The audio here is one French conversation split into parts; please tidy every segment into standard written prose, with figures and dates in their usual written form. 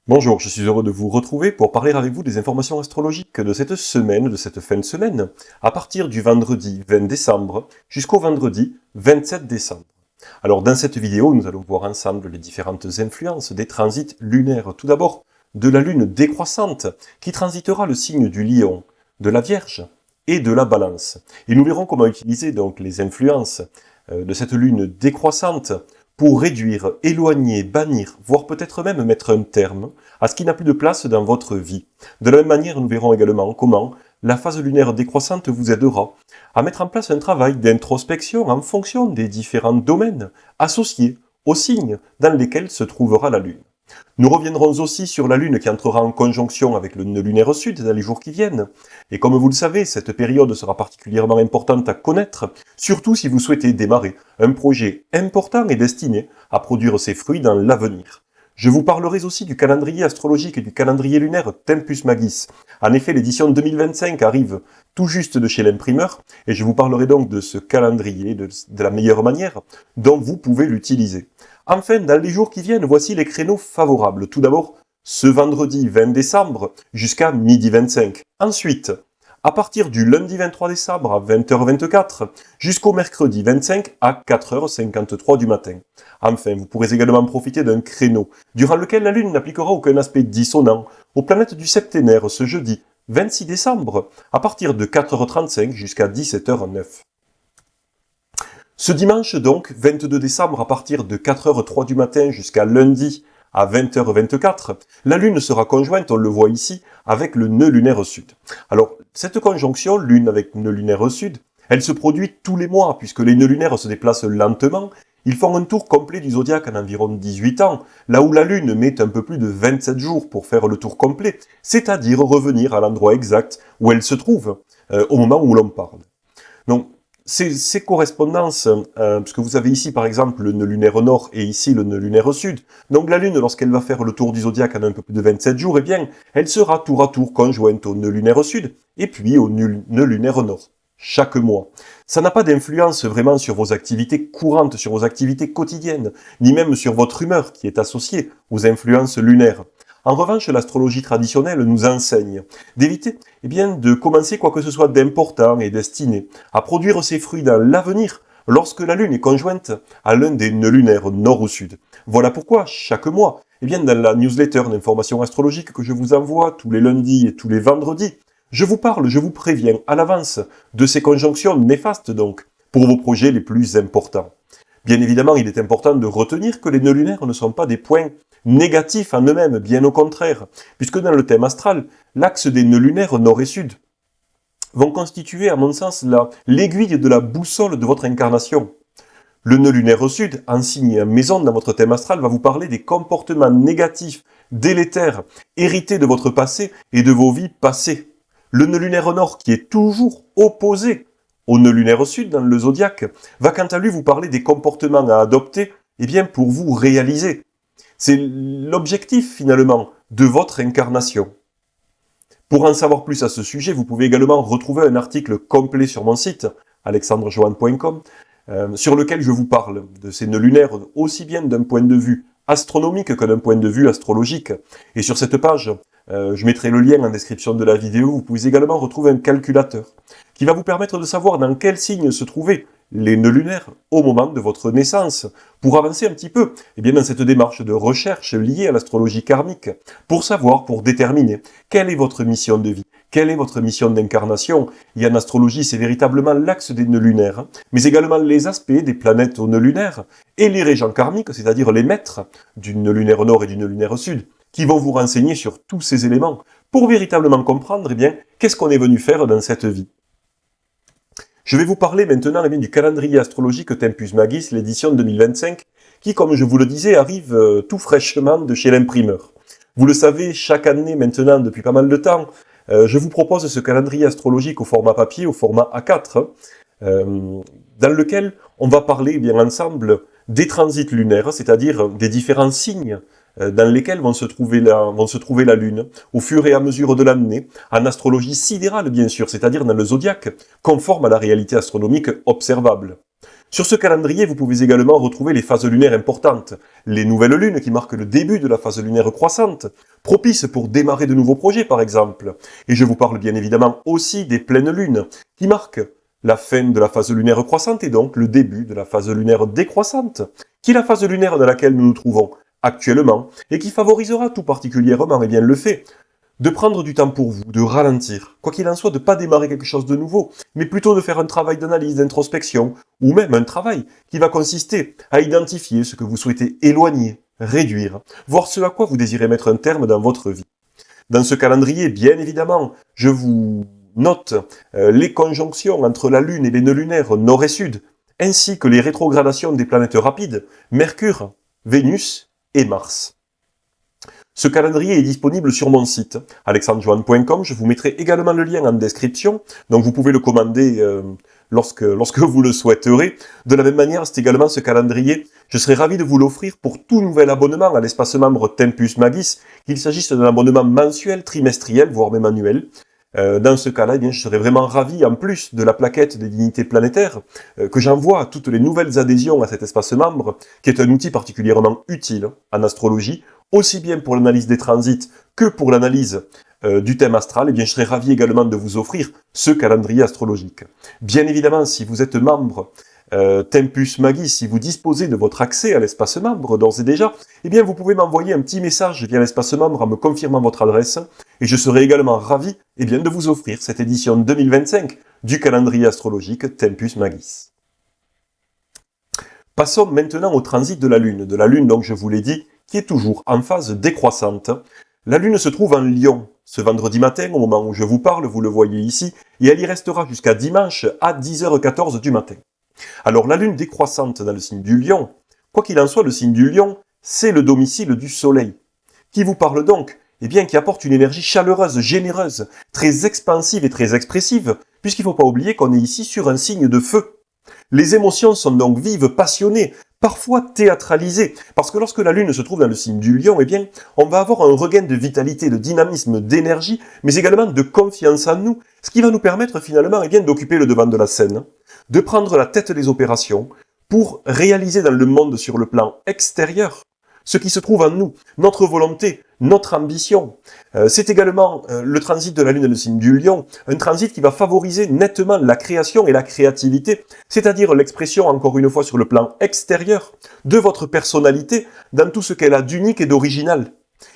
Bonjour, je suis heureux de vous retrouver pour parler avec vous des informations astrologiques de cette semaine, de cette fin de semaine, à partir du vendredi 20 décembre jusqu'au vendredi 27 décembre. Alors dans cette vidéo, nous allons voir ensemble les différentes influences des transits lunaires. Tout d'abord, de la lune décroissante qui transitera le signe du lion, de la Vierge et de la Balance. Et nous verrons comment utiliser donc les influences de cette lune décroissante pour réduire, éloigner, bannir, voire peut-être même mettre un terme à ce qui n'a plus de place dans votre vie. De la même manière, nous verrons également comment la phase lunaire décroissante vous aidera à mettre en place un travail d'introspection en fonction des différents domaines associés aux signes dans lesquels se trouvera la Lune. Nous reviendrons aussi sur la Lune qui entrera en conjonction avec le nœud lunaire sud dans les jours qui viennent. Et comme vous le savez, cette période sera particulièrement importante à connaître, surtout si vous souhaitez démarrer un projet important et destiné à produire ses fruits dans l'avenir. Je vous parlerai aussi du calendrier astrologique et du calendrier lunaire Tempus Magis. En effet, l'édition 2025 arrive tout juste de chez l'imprimeur, et je vous parlerai donc de ce calendrier, de la meilleure manière dont vous pouvez l'utiliser. Enfin, dans les jours qui viennent, voici les créneaux favorables. Tout d'abord, ce vendredi 20 décembre jusqu'à midi 25. Ensuite, à partir du lundi 23 décembre à 20h24 jusqu'au mercredi 25 à 4h53 du matin. Enfin, vous pourrez également profiter d'un créneau durant lequel la Lune n'appliquera aucun aspect dissonant aux planètes du septénaire ce jeudi 26 décembre à partir de 4h35 jusqu'à 17h09. Ce dimanche donc, 22 décembre à partir de 4h03 du matin jusqu'à lundi à 20h24, la Lune sera conjointe, on le voit ici, avec le nœud lunaire sud. Alors, cette conjonction, Lune avec nœud lunaire sud, elle se produit tous les mois, puisque les nœuds lunaires se déplacent lentement. Ils font un tour complet du zodiaque en environ 18 ans, là où la Lune met un peu plus de 27 jours pour faire le tour complet, c'est-à-dire revenir à l'endroit exact où elle se trouve, au moment où l'on parle. Donc, ces correspondances, puisque vous avez ici par exemple le nœud lunaire nord et ici le nœud lunaire sud, donc la Lune lorsqu'elle va faire le tour du zodiaque en un peu plus de 27 jours, eh bien elle sera tour à tour conjointe au nœud lunaire sud et puis au nœud lunaire nord, chaque mois. Ça n'a pas d'influence vraiment sur vos activités courantes, sur vos activités quotidiennes, ni même sur votre humeur qui est associée aux influences lunaires. En revanche, l'astrologie traditionnelle nous enseigne d'éviter de commencer quoi que ce soit d'important et destiné à produire ses fruits dans l'avenir lorsque la Lune est conjointe à l'un des nœuds lunaires nord ou sud. Voilà pourquoi, chaque mois, dans la newsletter d'information astrologique que je vous envoie tous les lundis et tous les vendredis, je vous parle, je vous préviens à l'avance de ces conjonctions néfastes donc, pour vos projets les plus importants. Bien évidemment, il est important de retenir que les nœuds lunaires ne sont pas des points négatifs en eux-mêmes, bien au contraire, puisque dans le thème astral, l'axe des nœuds lunaires nord et sud vont constituer, à mon sens, l'aiguille de la boussole de votre incarnation. Le nœud lunaire sud, en signe maison dans votre thème astral, va vous parler des comportements négatifs, délétères, hérités de votre passé et de vos vies passées. Le nœud lunaire nord, qui est toujours opposé au nœud lunaire sud dans le zodiaque, va quant à lui vous parler des comportements à adopter pour vous réaliser. C'est l'objectif finalement de votre incarnation. Pour en savoir plus à ce sujet, vous pouvez également retrouver un article complet sur mon site, alexandrejoanne.com, sur lequel je vous parle de ces nœuds lunaires aussi bien d'un point de vue astronomique que d'un point de vue astrologique. Et sur cette page, je mettrai le lien en description de la vidéo, vous pouvez également retrouver un calculateur qui va vous permettre de savoir dans quel signe se trouvaient les nœuds lunaires au moment de votre naissance, pour avancer un petit peu dans cette démarche de recherche liée à l'astrologie karmique, pour savoir, pour déterminer quelle est votre mission de vie, quelle est votre mission d'incarnation. Et en astrologie, c'est véritablement l'axe des nœuds lunaires, mais également les aspects des planètes aux nœuds lunaires, et les régents karmiques, c'est-à-dire les maîtres du nœud lunaire nord et du nœud lunaire sud, qui vont vous renseigner sur tous ces éléments, pour véritablement comprendre qu'est-ce qu'on est venu faire dans cette vie. Je vais vous parler maintenant du calendrier astrologique Tempus Magis, l'édition 2025, qui, comme je vous le disais, arrive tout fraîchement de chez l'imprimeur. Vous le savez, chaque année maintenant, depuis pas mal de temps, je vous propose ce calendrier astrologique au format papier, au format A4, dans lequel on va parler ensemble des transits lunaires, c'est-à-dire des différents signes dans lesquels vont se trouver la Lune, au fur et à mesure de l'année, en astrologie sidérale bien sûr, c'est-à-dire dans le zodiaque, conforme à la réalité astronomique observable. Sur ce calendrier, vous pouvez également retrouver les phases lunaires importantes, les nouvelles lunes qui marquent le début de la phase lunaire croissante, propices pour démarrer de nouveaux projets par exemple. Et je vous parle bien évidemment aussi des pleines lunes, qui marquent la fin de la phase lunaire croissante et donc le début de la phase lunaire décroissante, qui est la phase lunaire dans laquelle nous nous trouvons actuellement et qui favorisera tout particulièrement le fait de prendre du temps pour vous, de ralentir, quoi qu'il en soit, de ne pas démarrer quelque chose de nouveau, mais plutôt de faire un travail d'analyse, d'introspection, ou même un travail qui va consister à identifier ce que vous souhaitez éloigner, réduire, voir ce à quoi vous désirez mettre un terme dans votre vie. Dans ce calendrier, bien évidemment, je vous note les conjonctions entre la Lune et les nœuds lunaires nord et sud, ainsi que les rétrogradations des planètes rapides, Mercure, Vénus et Mars. Ce calendrier est disponible sur mon site, alexandrejoanne.com. Je vous mettrai également le lien en description, donc vous pouvez le commander lorsque vous le souhaiterez. De la même manière, c'est également ce calendrier, je serai ravi de vous l'offrir pour tout nouvel abonnement à l'espace membre Tempus Magis, qu'il s'agisse d'un abonnement mensuel, trimestriel, voire même annuel. Dans ce cas-là, je serais vraiment ravi, en plus de la plaquette des dignités planétaires, que j'envoie toutes les nouvelles adhésions à cet espace membre, qui est un outil particulièrement utile en astrologie, aussi bien pour l'analyse des transits que pour l'analyse du thème astral. Je serais ravi également de vous offrir ce calendrier astrologique. Bien évidemment, si vous êtes membre Tempus Magis, si vous disposez de votre accès à l'espace membre d'ores et déjà, vous pouvez m'envoyer un petit message via l'espace membre en me confirmant votre adresse, et je serai également ravi de vous offrir cette édition 2025 du calendrier astrologique Tempus Magis. Passons maintenant au transit de la Lune, donc je vous l'ai dit, qui est toujours en phase décroissante. La Lune se trouve en Lion ce vendredi matin, au moment où je vous parle, vous le voyez ici, et elle y restera jusqu'à dimanche à 10h14 du matin. Alors la Lune décroissante dans le signe du Lion, quoi qu'il en soit, le signe du Lion, c'est le domicile du Soleil, qui vous parle donc, qui apporte une énergie chaleureuse, généreuse, très expansive et très expressive, puisqu'il ne faut pas oublier qu'on est ici sur un signe de feu. Les émotions sont donc vives, passionnées, parfois théâtralisées, parce que lorsque la Lune se trouve dans le signe du Lion, on va avoir un regain de vitalité, de dynamisme, d'énergie, mais également de confiance en nous, ce qui va nous permettre finalement d'occuper le devant de la scène, de prendre la tête des opérations pour réaliser dans le monde sur le plan extérieur ce qui se trouve en nous, notre volonté, notre ambition. C'est également le transit de la Lune dans le signe du Lion, un transit qui va favoriser nettement la création et la créativité, c'est-à-dire l'expression, encore une fois, sur le plan extérieur, de votre personnalité dans tout ce qu'elle a d'unique et d'original.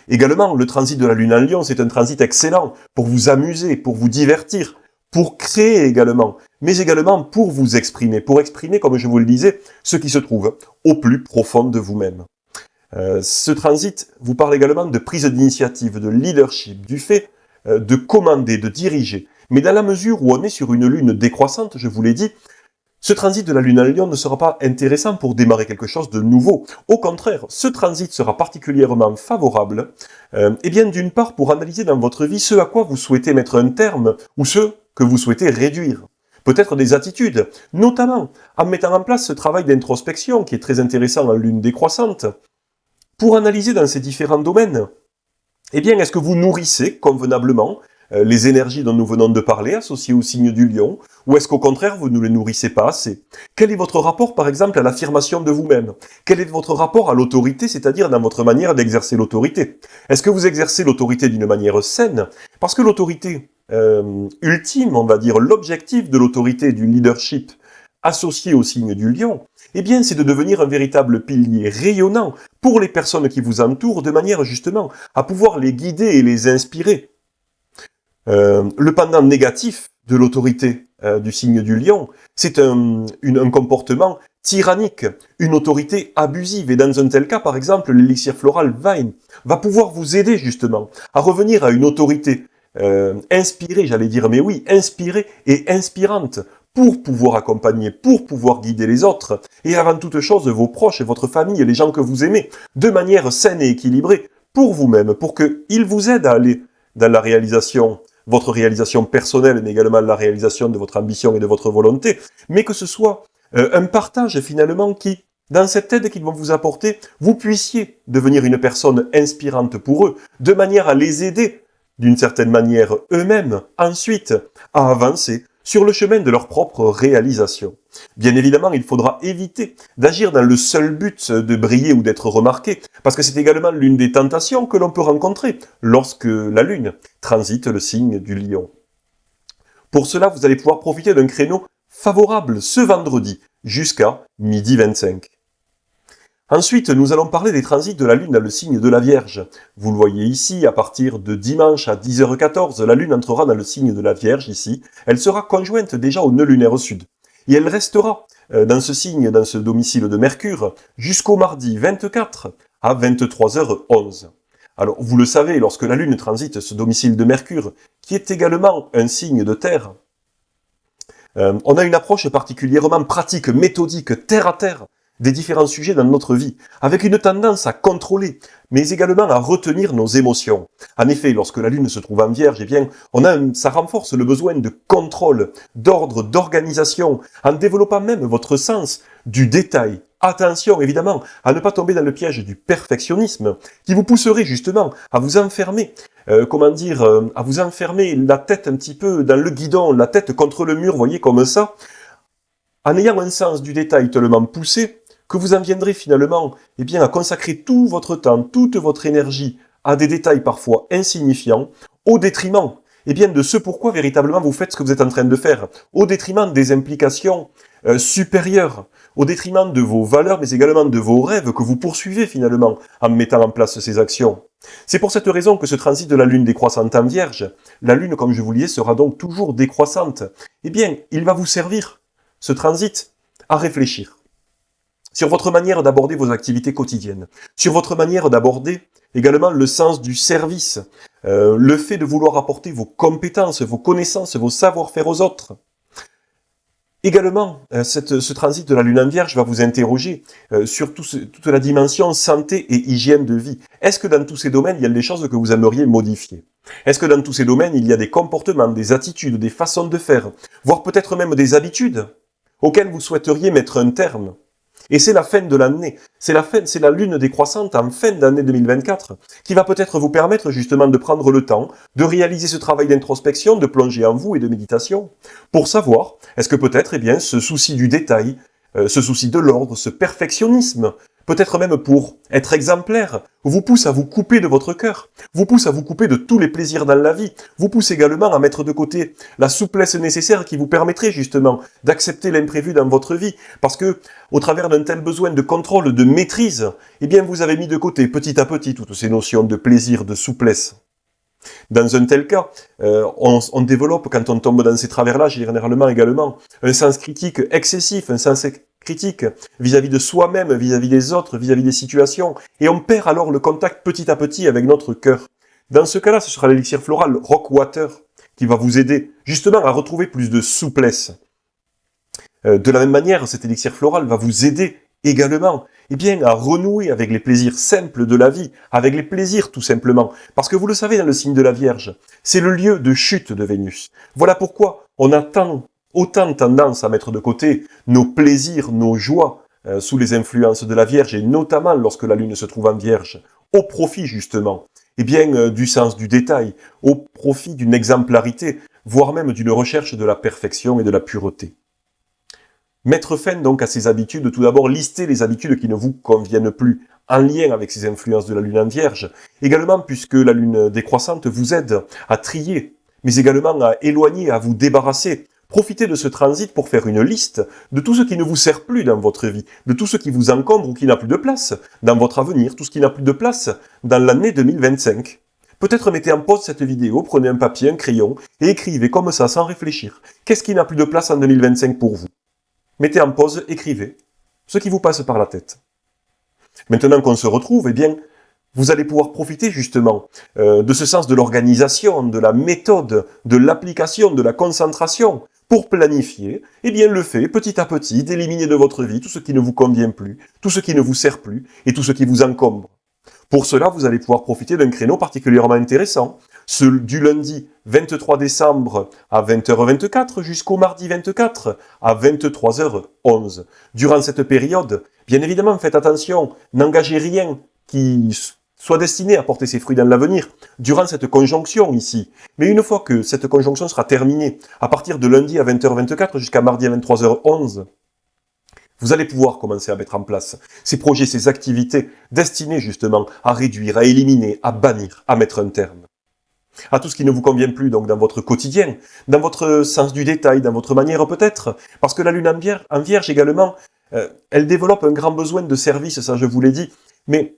Également, le transit de la Lune en Lion, c'est un transit excellent pour vous amuser, pour vous divertir, pour créer également, mais également pour vous exprimer, comme je vous le disais, ce qui se trouve au plus profond de vous-même. Ce transit vous parle également de prise d'initiative, de leadership, du fait de commander, de diriger. Mais dans la mesure où on est sur une lune décroissante, je vous l'ai dit, ce transit de la Lune en Lion ne sera pas intéressant pour démarrer quelque chose de nouveau. Au contraire, ce transit sera particulièrement favorable, d'une part pour analyser dans votre vie ce à quoi vous souhaitez mettre un terme ou ce que vous souhaitez réduire. Peut-être des attitudes, notamment en mettant en place ce travail d'introspection qui est très intéressant en lune décroissante, pour analyser dans ces différents domaines. Est-ce que vous nourrissez convenablement les énergies dont nous venons de parler, associées au signe du Lion, ou est-ce qu'au contraire, vous ne les nourrissez pas assez? Quel est votre rapport, par exemple, à l'affirmation de vous-même? Quel est votre rapport à l'autorité, c'est-à-dire dans votre manière d'exercer l'autorité? Est-ce que vous exercez l'autorité d'une manière saine? Parce que l'autorité ultime, on va dire, l'objectif de l'autorité, du leadership, associé au signe du Lion, c'est de devenir un véritable pilier rayonnant pour les personnes qui vous entourent, de manière justement à pouvoir les guider et les inspirer. Le pendant négatif de l'autorité du signe du Lion, c'est un comportement tyrannique, une autorité abusive. Et dans un tel cas, par exemple, l'élixir floral Vine va pouvoir vous aider justement à revenir à une autorité inspirée, inspirée et inspirante, pour pouvoir accompagner, pour pouvoir guider les autres, et avant toute chose vos proches, votre famille, les gens que vous aimez, de manière saine et équilibrée, pour vous-même, pour qu'ils vous aident à aller dans la réalisation, votre réalisation personnelle, mais également la réalisation de votre ambition et de votre volonté, mais que ce soit un partage finalement qui, dans cette aide qu'ils vont vous apporter, vous puissiez devenir une personne inspirante pour eux, de manière à les aider, d'une certaine manière eux-mêmes, ensuite, à avancer, sur le chemin de leur propre réalisation. Bien évidemment, il faudra éviter d'agir dans le seul but de briller ou d'être remarqué, parce que c'est également l'une des tentations que l'on peut rencontrer lorsque la Lune transite le signe du Lion. Pour cela, vous allez pouvoir profiter d'un créneau favorable ce vendredi jusqu'à 12h25. Ensuite, nous allons parler des transits de la Lune dans le signe de la Vierge. Vous le voyez ici, à partir de dimanche à 10h14, la Lune entrera dans le signe de la Vierge ici. Elle sera conjointe déjà au nœud lunaire sud. Et elle restera dans ce signe, dans ce domicile de Mercure, jusqu'au mardi 24 à 23h11. Alors, vous le savez, lorsque la Lune transite ce domicile de Mercure, qui est également un signe de terre, on a une approche particulièrement pratique, méthodique, terre à terre, des différents sujets dans notre vie, avec une tendance à contrôler, mais également à retenir nos émotions. En effet, lorsque la Lune se trouve en Vierge, eh bien, ça renforce le besoin de contrôle, d'ordre, d'organisation, en développant même votre sens du détail. Attention, évidemment, à ne pas tomber dans le piège du perfectionnisme, qui vous pousserait justement à vous enfermer, à vous enfermer la tête un petit peu dans le guidon, la tête contre le mur, voyez, comme ça, en ayant un sens du détail tellement poussé, que vous en viendrez finalement à consacrer tout votre temps, toute votre énergie à des détails parfois insignifiants, au détriment de ce pourquoi véritablement vous faites ce que vous êtes en train de faire, au détriment des implications supérieures, au détriment de vos valeurs, mais également de vos rêves que vous poursuivez finalement en mettant en place ces actions. C'est pour cette raison que ce transit de la Lune décroissante en Vierge, la Lune, comme je vous le disais, sera donc toujours décroissante. Il va vous servir, ce transit, à réfléchir sur votre manière d'aborder vos activités quotidiennes, sur votre manière d'aborder également le sens du service, le fait de vouloir apporter vos compétences, vos connaissances, vos savoir-faire aux autres. Également, ce transit de la Lune en Vierge va vous interroger sur toute la dimension santé et hygiène de vie. Est-ce que dans tous ces domaines, il y a des choses que vous aimeriez modifier? Est-ce que dans tous ces domaines, il y a des comportements, des attitudes, des façons de faire, voire peut-être même des habitudes auxquelles vous souhaiteriez mettre un terme? Et c'est la fin de l'année, c'est la Lune décroissante en fin d'année 2024 qui va peut-être vous permettre justement de prendre le temps de réaliser ce travail d'introspection, de plonger en vous et de méditation pour savoir, est-ce que peut-être ce souci du détail, ce souci de l'ordre, ce perfectionnisme, peut-être même pour être exemplaire, vous pousse à vous couper de votre cœur, vous pousse à vous couper de tous les plaisirs dans la vie, vous pousse également à mettre de côté la souplesse nécessaire qui vous permettrait justement d'accepter l'imprévu dans votre vie, parce que au travers d'un tel besoin de contrôle, de maîtrise, vous avez mis de côté petit à petit toutes ces notions de plaisir, de souplesse. Dans un tel cas, on développe, quand on tombe dans ces travers-là, généralement également, un sens critique excessif, un sens critique vis-à-vis de soi-même, vis-à-vis des autres, vis-à-vis des situations, et on perd alors le contact petit à petit avec notre cœur. Dans ce cas-là, ce sera l'élixir floral Rockwater qui va vous aider justement à retrouver plus de souplesse. De la même manière, cet élixir floral va vous aider également à renouer avec les plaisirs simples de la vie, avec les plaisirs tout simplement. Parce que vous le savez, dans le signe de la Vierge, c'est le lieu de chute de Vénus. Voilà pourquoi on a autant tendance à mettre de côté nos plaisirs, nos joies, sous les influences de la Vierge, et notamment lorsque la Lune se trouve en Vierge, au profit justement du sens du détail, au profit d'une exemplarité, voire même d'une recherche de la perfection et de la pureté. Mettre fin donc à ces habitudes, tout d'abord lister les habitudes qui ne vous conviennent plus, en lien avec ces influences de la Lune en Vierge, également puisque la Lune décroissante vous aide à trier, mais également à éloigner, à vous débarrasser. Profitez de ce transit pour faire une liste de tout ce qui ne vous sert plus dans votre vie, de tout ce qui vous encombre ou qui n'a plus de place dans votre avenir, tout ce qui n'a plus de place dans l'année 2025. Peut-être mettez en pause cette vidéo, prenez un papier, un crayon et écrivez comme ça sans réfléchir. Qu'est-ce qui n'a plus de place en 2025 pour vous? Mettez en pause, écrivez ce qui vous passe par la tête. Maintenant qu'on se retrouve, vous allez pouvoir profiter justement de ce sens de l'organisation, de la méthode, de l'application, de la concentration, pour planifier le fait, petit à petit, d'éliminer de votre vie tout ce qui ne vous convient plus, tout ce qui ne vous sert plus et tout ce qui vous encombre. Pour cela, vous allez pouvoir profiter d'un créneau particulièrement intéressant, du lundi 23 décembre à 20h24 jusqu'au mardi 24 à 23h11. Durant cette période, bien évidemment, faites attention, n'engagez rien qui soit destiné à porter ses fruits dans l'avenir, durant cette conjonction ici. Mais une fois que cette conjonction sera terminée, à partir de lundi à 20h24 jusqu'à mardi à 23h11, vous allez pouvoir commencer à mettre en place ces projets, ces activités destinées justement à réduire, à éliminer, à bannir, à mettre un terme à tout ce qui ne vous convient plus donc dans votre quotidien, dans votre sens du détail, dans votre manière peut-être, parce que la lune en vierge également, elle développe un grand besoin de service, ça je vous l'ai dit, mais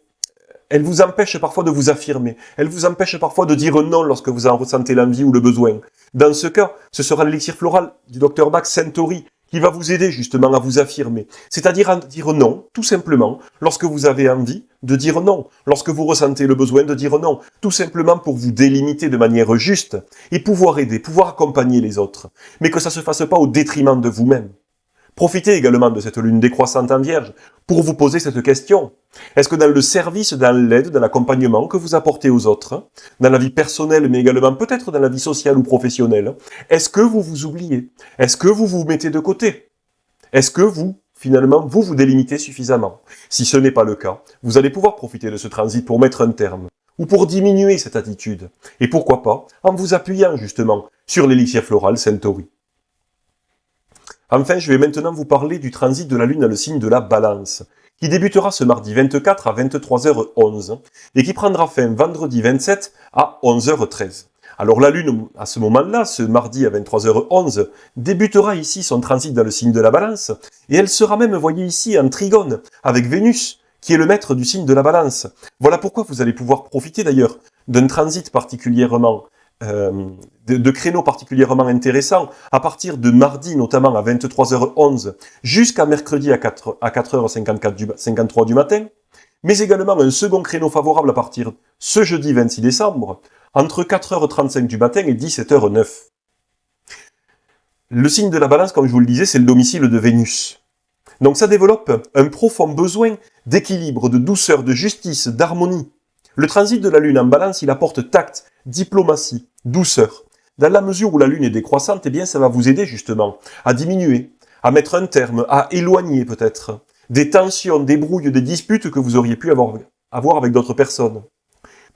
elle vous empêche parfois de vous affirmer, elle vous empêche parfois de dire non lorsque vous en ressentez l'envie ou le besoin. Dans ce cas, ce sera l'élixir floral du Dr Bach Centauri qui va vous aider justement à vous affirmer, c'est-à-dire à dire non, tout simplement, lorsque vous avez envie de dire non, lorsque vous ressentez le besoin de dire non, tout simplement pour vous délimiter de manière juste et pouvoir aider, pouvoir accompagner les autres, mais que ça se fasse pas au détriment de vous-même. Profitez également de cette lune décroissante en vierge pour vous poser cette question. Est-ce que dans le service, dans l'aide, dans l'accompagnement que vous apportez aux autres, dans la vie personnelle, mais également peut-être dans la vie sociale ou professionnelle, est-ce que vous vous oubliez? Est-ce que vous vous mettez de côté? Est-ce que vous, finalement, vous délimitez suffisamment? Si ce n'est pas le cas, vous allez pouvoir profiter de ce transit pour mettre un terme, ou pour diminuer cette attitude. Et pourquoi pas, en vous appuyant justement sur l'élixir floral Centauri. Enfin, je vais maintenant vous parler du transit de la Lune dans le signe de la Balance, qui débutera ce mardi 24 à 23h11 et qui prendra fin vendredi 27 à 11h13. Alors la Lune, à ce moment-là, ce mardi à 23h11, débutera ici son transit dans le signe de la Balance et elle sera même, voyez ici, en trigone avec Vénus, qui est le maître du signe de la Balance. Voilà pourquoi vous allez pouvoir profiter d'ailleurs d'un transit particulièrement de créneaux particulièrement intéressants à partir de mardi notamment à 23h11 jusqu'à mercredi à 4h53 du matin, mais également un second créneau favorable à partir ce jeudi 26 décembre entre 4h35 du matin et 17h09. Le signe de la Balance, comme je vous le disais, c'est le domicile de Vénus. Donc ça développe un profond besoin d'équilibre, de douceur, de justice, d'harmonie. Le transit de la Lune en Balance, il apporte tact, diplomatie, douceur. Dans la mesure où la Lune est décroissante, eh bien, ça va vous aider justement à diminuer, à mettre un terme, à éloigner peut-être des tensions, des brouilles, des disputes que vous auriez pu avoir avec d'autres personnes.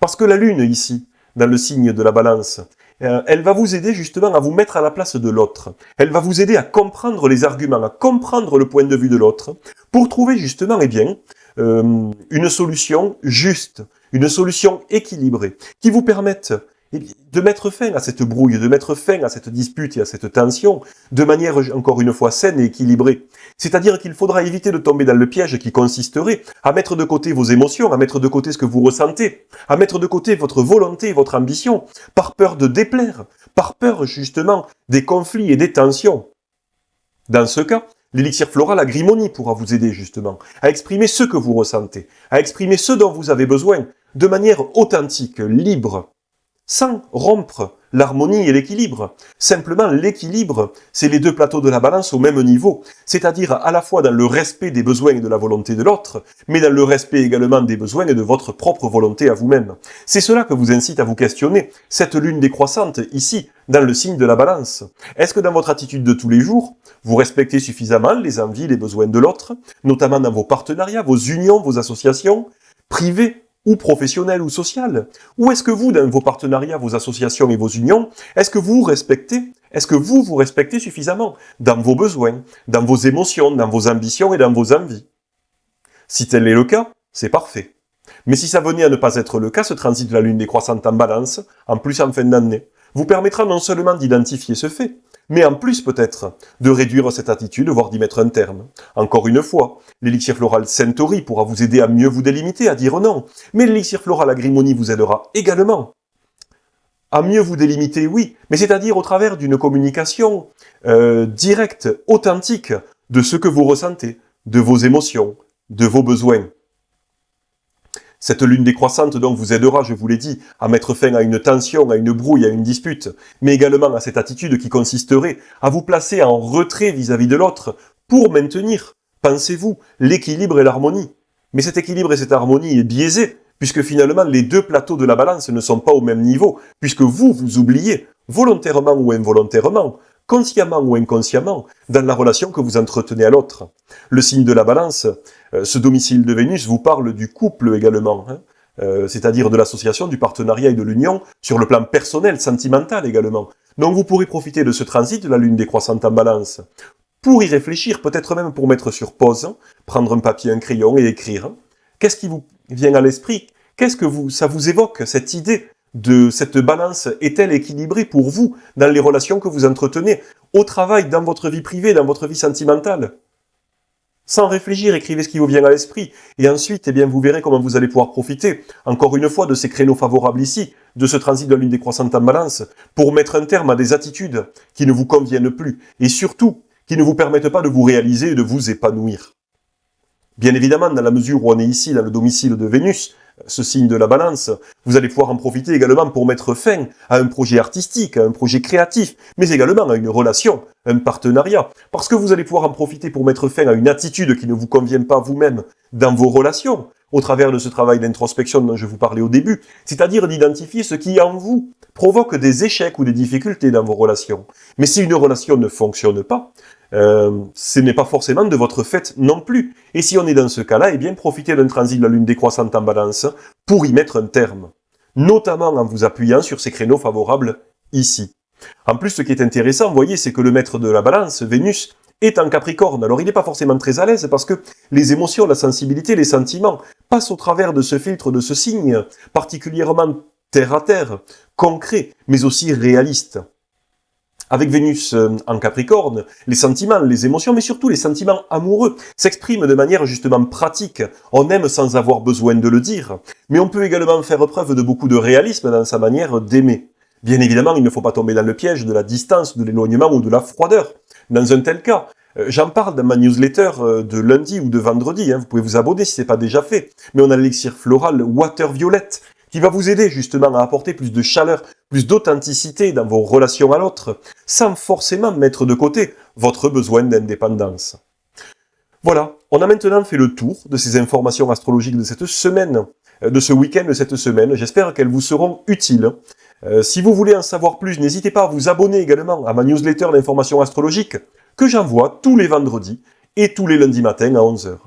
Parce que la Lune, ici, dans le signe de la Balance, elle va vous aider justement à vous mettre à la place de l'autre. Elle va vous aider à comprendre les arguments, à comprendre le point de vue de l'autre, pour trouver justement, eh bien, une solution juste, une solution équilibrée, qui vous permette de mettre fin à cette brouille, de mettre fin à cette dispute et à cette tension, de manière encore une fois saine et équilibrée. C'est-à-dire qu'il faudra éviter de tomber dans le piège qui consisterait à mettre de côté vos émotions, à mettre de côté ce que vous ressentez, à mettre de côté votre volonté et votre ambition, par peur de déplaire, par peur justement des conflits et des tensions. Dans ce cas, l'élixir floral Agrimonie pourra vous aider justement à exprimer ce que vous ressentez, à exprimer ce dont vous avez besoin, de manière authentique, libre, sans rompre l'harmonie et l'équilibre. Simplement, l'équilibre, c'est les deux plateaux de la balance au même niveau, c'est-à-dire à la fois dans le respect des besoins et de la volonté de l'autre, mais dans le respect également des besoins et de votre propre volonté à vous-même. C'est cela que vous incite à vous questionner, cette lune décroissante ici, dans le signe de la balance. Est-ce que dans votre attitude de tous les jours, vous respectez suffisamment les envies, les besoins de l'autre, notamment dans vos partenariats, vos unions, vos associations, privées ou professionnelles ou sociales? Ou est-ce que vous, dans vos partenariats, vos associations et vos unions, est-ce que vous vous respectez suffisamment dans vos besoins, dans vos émotions, dans vos ambitions et dans vos envies? Si tel est le cas, c'est parfait. Mais si ça venait à ne pas être le cas, ce transit de la lune décroissante en balance, en plus en fin d'année, vous permettra non seulement d'identifier ce fait, mais en plus peut-être de réduire cette attitude, voire d'y mettre un terme. Encore une fois, l'élixir floral Centauri pourra vous aider à mieux vous délimiter, à dire non, mais l'élixir floral Agrimonie vous aidera également à mieux vous délimiter, oui, mais c'est-à-dire au travers d'une communication directe, authentique de ce que vous ressentez, de vos émotions, de vos besoins. Cette lune décroissante donc vous aidera, je vous l'ai dit, à mettre fin à une tension, à une brouille, à une dispute, mais également à cette attitude qui consisterait à vous placer en retrait vis-à-vis de l'autre pour maintenir, pensez-vous, l'équilibre et l'harmonie. Mais cet équilibre et cette harmonie est biaisé, puisque finalement les deux plateaux de la balance ne sont pas au même niveau, puisque vous oubliez, volontairement ou involontairement, consciemment ou inconsciemment, dans la relation que vous entretenez à l'autre. Le signe de la balance, ce domicile de Vénus vous parle du couple également, c'est-à-dire de l'association, du partenariat et de l'union, sur le plan personnel, sentimental également. Donc vous pourrez profiter de ce transit de la lune décroissante en balance pour y réfléchir, peut-être même pour mettre sur pause, prendre un papier, un crayon et écrire. Qu'est-ce qui vous vient à l'esprit? Qu'est-ce que ça vous évoque, cette idée de cette balance? Est-elle équilibrée pour vous dans les relations que vous entretenez, au travail, dans votre vie privée, dans votre vie sentimentale? Sans réfléchir, écrivez ce qui vous vient à l'esprit. Et ensuite, eh bien, vous verrez comment vous allez pouvoir profiter, encore une fois, de ces créneaux favorables ici, de ce transit de la lune décroissante en balance, pour mettre un terme à des attitudes qui ne vous conviennent plus, et surtout, qui ne vous permettent pas de vous réaliser et de vous épanouir. Bien évidemment, dans la mesure où on est ici, dans le domicile de Vénus, ce signe de la balance, vous allez pouvoir en profiter également pour mettre fin à un projet artistique, à un projet créatif, mais également à une relation, un partenariat, parce que vous allez pouvoir en profiter pour mettre fin à une attitude qui ne vous convient pas vous-même dans vos relations, au travers de ce travail d'introspection dont je vous parlais au début, c'est-à-dire d'identifier ce qui en vous provoque des échecs ou des difficultés dans vos relations. Mais si une relation ne fonctionne pas, ce n'est pas forcément de votre fait non plus. Et si on est dans ce cas-là, eh bien, profitez d'un transit de la lune décroissante en balance pour y mettre un terme. Notamment en vous appuyant sur ces créneaux favorables ici. En plus, ce qui est intéressant, vous voyez, c'est que le maître de la balance, Vénus, est en Capricorne. Alors, il n'est pas forcément très à l'aise parce que les émotions, la sensibilité, les sentiments passent au travers de ce filtre, de ce signe, particulièrement terre à terre, concret, mais aussi réaliste. Avec Vénus en Capricorne, les sentiments, les émotions, mais surtout les sentiments amoureux s'expriment de manière justement pratique. On aime sans avoir besoin de le dire, mais on peut également faire preuve de beaucoup de réalisme dans sa manière d'aimer. Bien évidemment, il ne faut pas tomber dans le piège de la distance, de l'éloignement ou de la froideur. Dans un tel cas, j'en parle dans ma newsletter de lundi ou de vendredi, vous pouvez vous abonner si ce n'est pas déjà fait, mais on a l'élixir floral Water Violette, qui va vous aider justement à apporter plus de chaleur, plus d'authenticité dans vos relations à l'autre, sans forcément mettre de côté votre besoin d'indépendance. Voilà, on a maintenant fait le tour de ces informations astrologiques de cette semaine, de ce week-end de cette semaine. J'espère qu'elles vous seront utiles. Si vous voulez en savoir plus, n'hésitez pas à vous abonner également à ma newsletter d'informations astrologiques que j'envoie tous les vendredis et tous les lundis matins à 11h.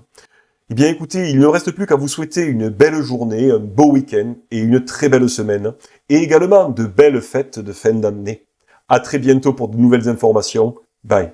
Eh bien écoutez, il ne reste plus qu'à vous souhaiter une belle journée, un beau week-end et une très belle semaine, et également de belles fêtes de fin d'année. À très bientôt pour de nouvelles informations. Bye.